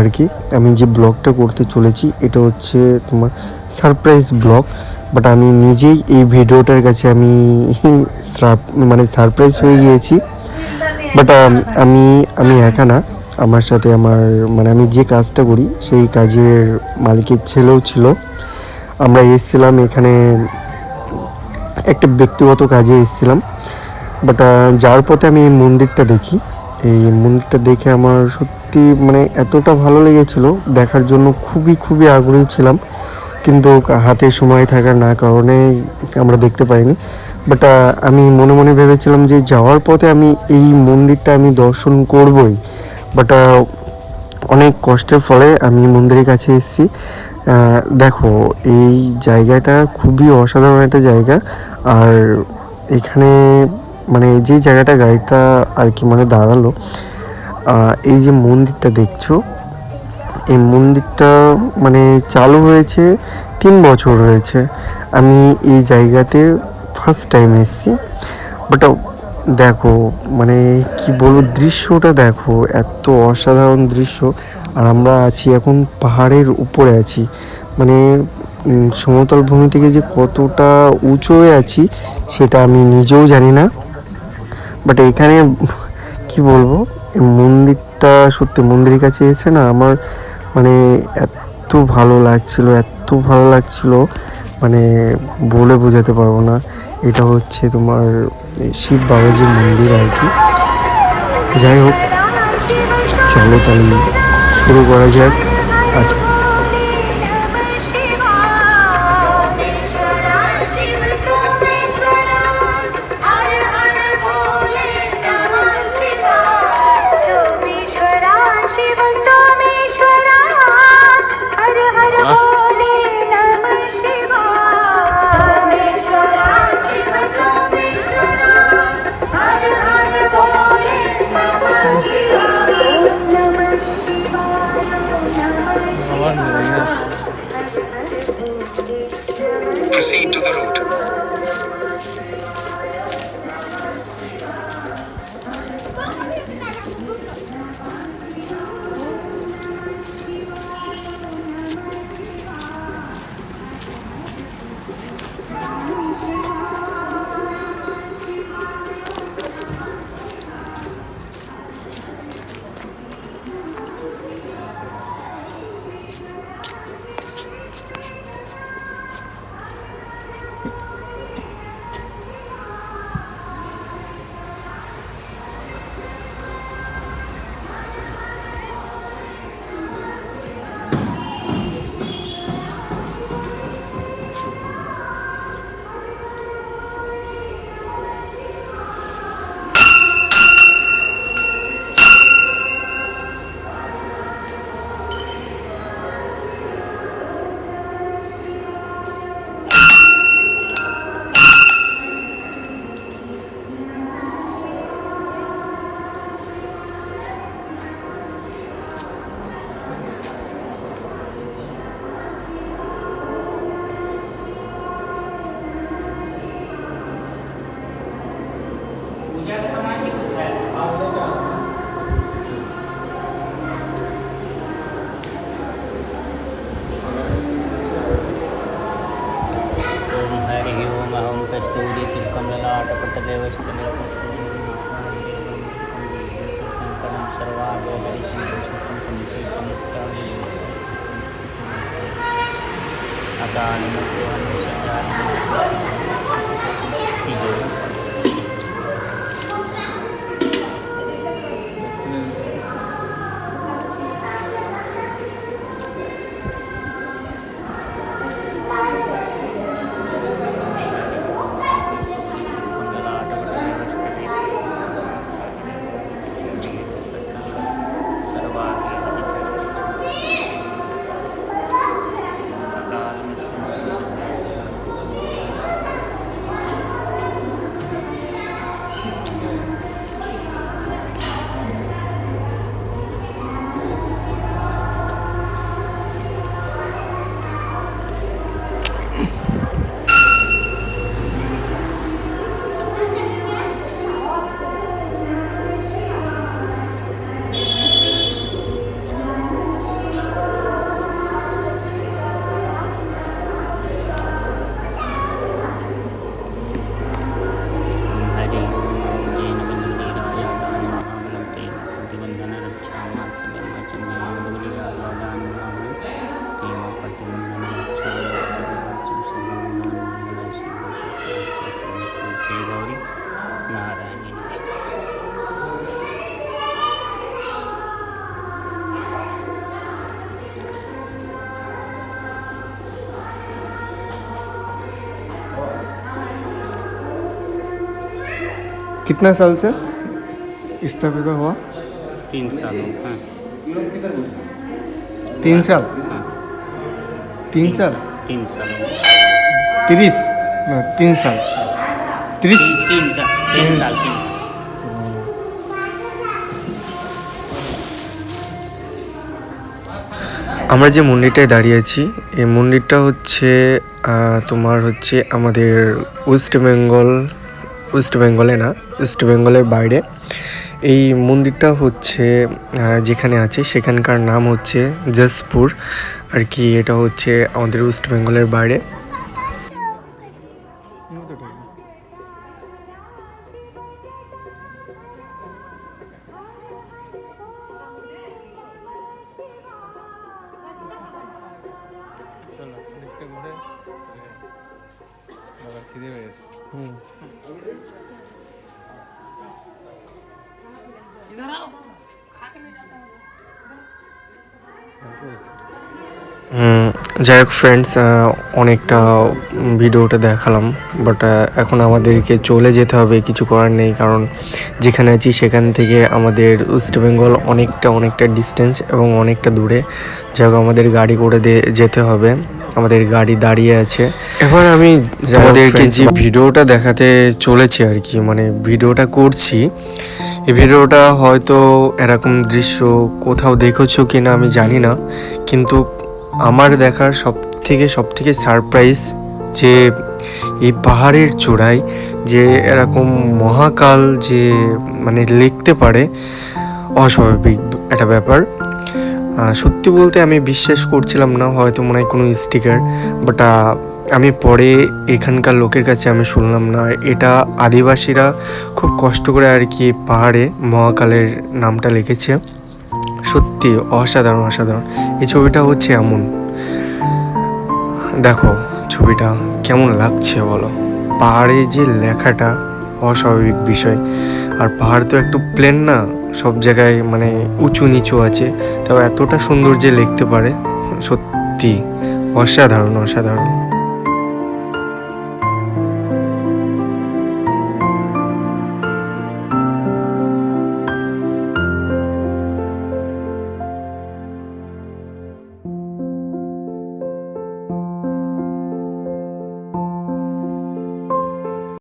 আর কি আমি যে ব্লগটা করতে চলেছি এটা হচ্ছে তোমার সারপ্রাইজ ব্লগ। বাট আমি নিজেই এই ভিডিওটার কাছে আমি মানে সারপ্রাইজ হয়ে গিয়েছি। বাট আমি আমি একা না, আমার সাথে আমার মানে আমি যে কাজটা করি সেই কাজের মালিকের ছেলেও ছিল। আমরা এসেছিলাম এখানে একটা ব্যক্তিগত কাজে এসেছিলাম। বাট যাওয়ার পথে আমি এই মন্দিরটা দেখি। এই মন্দিরটা দেখে আমার সত্যি মানে এতটা ভালো লেগেছিলো, দেখার জন্য খুবই আগ্রহী ছিলাম, কিন্তু হাতে সময় থাকার না কারণে আমরা দেখতে পাইনি। বাট আমি মনে মনে ভেবেছিলাম যে যাওয়ার পথে আমি এই মন্দিরটা আমি দর্শন করবই। বাট অনেক কষ্টের ফলে আমি মন্দিরের কাছে এসেছি। দেখো এই জায়গাটা খুবই অসাধারণ একটা জায়গা। আর এখানে মানে যে জায়গাটা গাড়িটা আর কি মানে দাঁড়ালো, এই যে মন্দিরটা দেখছো, এই মন্দিরটা মানে চালু হয়েছে 3 বছর হয়েছে। আমি এই জায়গাতে ফার্স্ট টাইম এসেছি। বাট দেখো মানে কি বলবো, দৃশ্যটা দেখো, এত অসাধারণ দৃশ্য। আর আমরা আছি এখন পাহাড়ের উপরে আছি, মানে সমতল ভূমি থেকে যে কতটা উঁচু হয়ে আছি সেটা আমি নিজেও জানি না। বাট এখানে কি বলবো, এই মন্দিরটা সত্যি, মন্দিরের কাছে এসে না আমার মানে এত ভালো লাগছিল মানে বলে বোঝাতে পারবো না। এটা হচ্ছে তোমার শিব বাবাজির মন্দির আর কি। যাই হোক, চলো তাহলে শুরু করা যাক আজ। Proceed to the route. कितना साल से स्थापित हुआ? 3 साल हो गए। 3 साल? हाँ। 3 साल? 3 साल हो गए। 30? 3 साल 30? 3 साल 3। আমরা যে মন্দিরটায় দাঁড়িয়ে আছি এই মন্দিরটা হচ্ছে তোমার হচ্ছে আমাদের ওয়েস্ট বেঙ্গলে না, ওয়েস্ট বেঙ্গলের বাইরে। এই মন্দিরটা হচ্ছে যেখানে আছে সেখানকার নাম হচ্ছে জশপুর আর কি। এটা হচ্ছে আমাদের ওয়েস্ট বেঙ্গলের বাইরে। যাই হোক ফ্রেন্ডস, অনেকটা ভিডিওটা দেখালাম, বাট এখন আমাদেরকে চলে যেতে হবে, কিছু করার নেই। কারণ যেখানে আছি সেখান থেকে আমাদের ওয়েস্ট বেঙ্গল অনেকটা ডিস্টেন্স এবং অনেকটা দূরে। যাই হোক আমাদের গাড়ি করে যেতে হবে, আমাদের গাড়ি দাঁড়িয়ে আছে। এবার আমি আমাদেরকে যে ভিডিওটা দেখাতে চলেছে আর কি, মানে ভিডিওটা করছি, এই ভিডিওটা হয়তো এরকম দৃশ্য কোথাও দেখেছো কি না আমি জানি না, কিন্তু আমার দেখার সব থেকে সারপ্রাইজ যে এই পাহাড়ের চূড়ায় যে এরকম মহাকাল যে মানে লিখতে পারে, অস্বাভাবিক একটা ব্যাপার। সত্যি বলতে আমি বিশ্বাস করছিলাম না, হয়তো মনে হয় কোনো স্টিকার, বাট আমি পরে এখানকার লোকের কাছে আমি শুনলাম না, এটা আদিবাসীরা খুব কষ্ট করে আর কি পাহাড়ে মহাকালের নামটা লিখেছে। সত্যি অসাধারণ। এই ছবিটা হচ্ছে এমন, দেখো ছবিটা কেমন লাগছে বলো। পাহাড়ে যে লেখাটা অস্বাভাবিক বিষয়। আর পাহাড় তো একটু প্লেন না, সব জায়গায় মানে উঁচু নিচু আছে, তাও এতটা সুন্দর যে লিখতে পারে, সত্যি অসাধারণ।